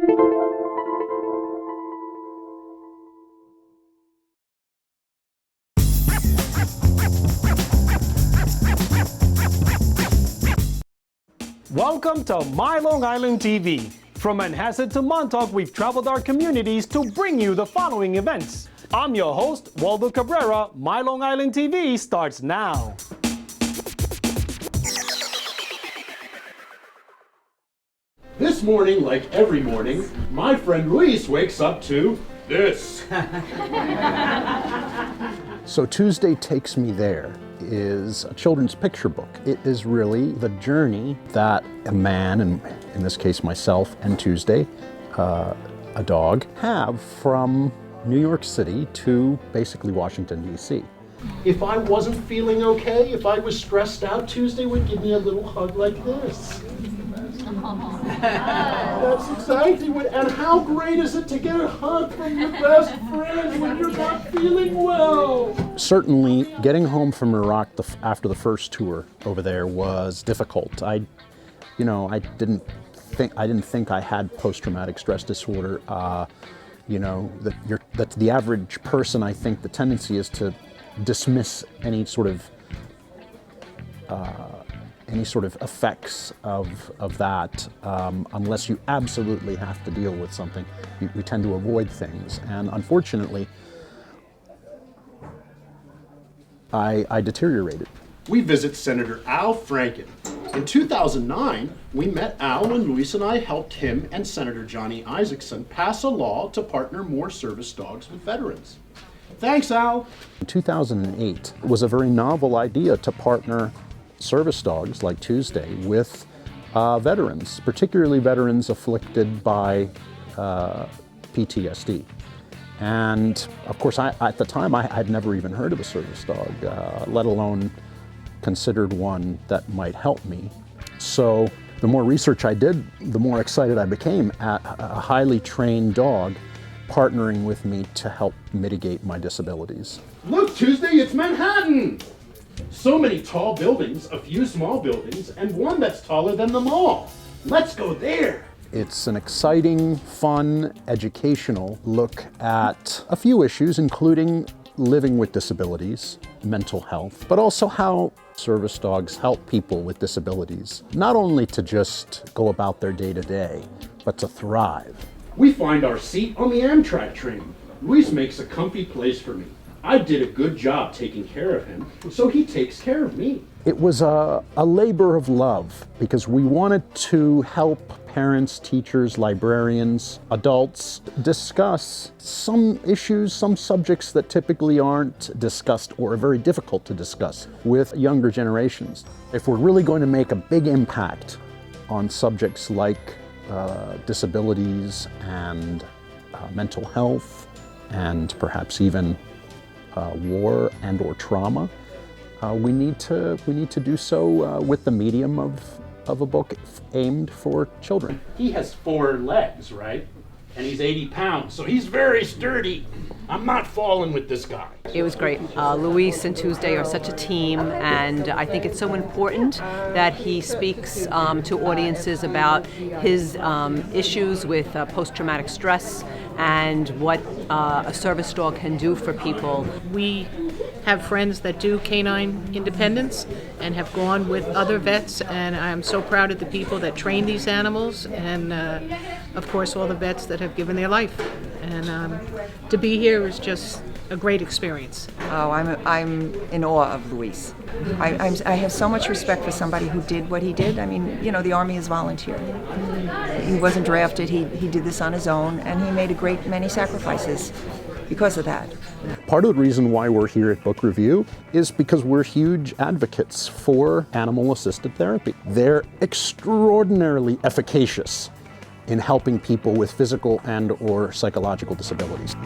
Welcome to My Long Island TV. From Manhasset to Montauk, we've traveled our communities to bring you the following events. I'm your host, Waldo Cabrera. My Long Island TV starts now. This morning, like every morning, my friend Luis wakes up to this. So Tuesday Takes Me There is a children's picture book. It is really the journey that a man, and in this case myself and Tuesday, a dog, have from New York City to basically Washington, D.C. If I wasn't feeling okay, if I was stressed out, Tuesday would give me a little hug like this. That's exactly what, and how great is it to get a hug from your best friend when you're not feeling well? Certainly, getting home from Iraq after the first tour over there was difficult. I didn't think I had post-traumatic stress disorder. That the average person, I think the tendency is to dismiss any sort of effects of that unless you absolutely have to deal with something. We tend to avoid things, and unfortunately, I deteriorated. We visit Senator Al Franken. In 2009, we met Al when Luis and I helped him and Senator Johnny Isakson pass a law to partner more service dogs with veterans. Thanks, Al. In 2008, it was a very novel idea to partner service dogs like Tuesday with veterans, particularly veterans afflicted by PTSD. And of course, at the time, I had never even heard of a service dog, let alone considered one that might help me. So the more research I did, the more excited I became at a highly trained dog partnering with me to help mitigate my disabilities. Look, Tuesday, it's Manhattan! So many tall buildings, a few small buildings, and one that's taller than them all. Let's go there. It's an exciting, fun, educational look at a few issues, including living with disabilities, mental health, but also how service dogs help people with disabilities, not only to just go about their day-to-day, but to thrive. We find our seat on the Amtrak train. Luis makes a comfy place for me. I did a good job taking care of him, so he takes care of me. It was a labor of love because we wanted to help parents, teachers, librarians, adults discuss some issues, some subjects that typically aren't discussed or are very difficult to discuss with younger generations. If we're really going to make a big impact on subjects like disabilities and mental health and perhaps even war and or trauma, we need to do so with the medium of a book aimed for children. He has 4 legs, right? And he's 80 pounds, so he's very sturdy. I'm not falling with this guy. It was great. Luis and Tuesday are such a team, and I think it's so important that he speaks to audiences about his issues with post-traumatic stress and what a service dog can do for people. We have friends that do canine independence and have gone with other vets, and I'm so proud of the people that train these animals, and of course all the vets that have given their life. And to be here is just a great experience. Oh, I'm in awe of Luis. I have so much respect for somebody who did what he did. I mean, the Army is volunteer. He wasn't drafted. He did this on his own, and he made a great many sacrifices because of that. Part of the reason why we're here at Book Review is because we're huge advocates for animal-assisted therapy. They're extraordinarily efficacious in helping people with physical and or psychological disabilities.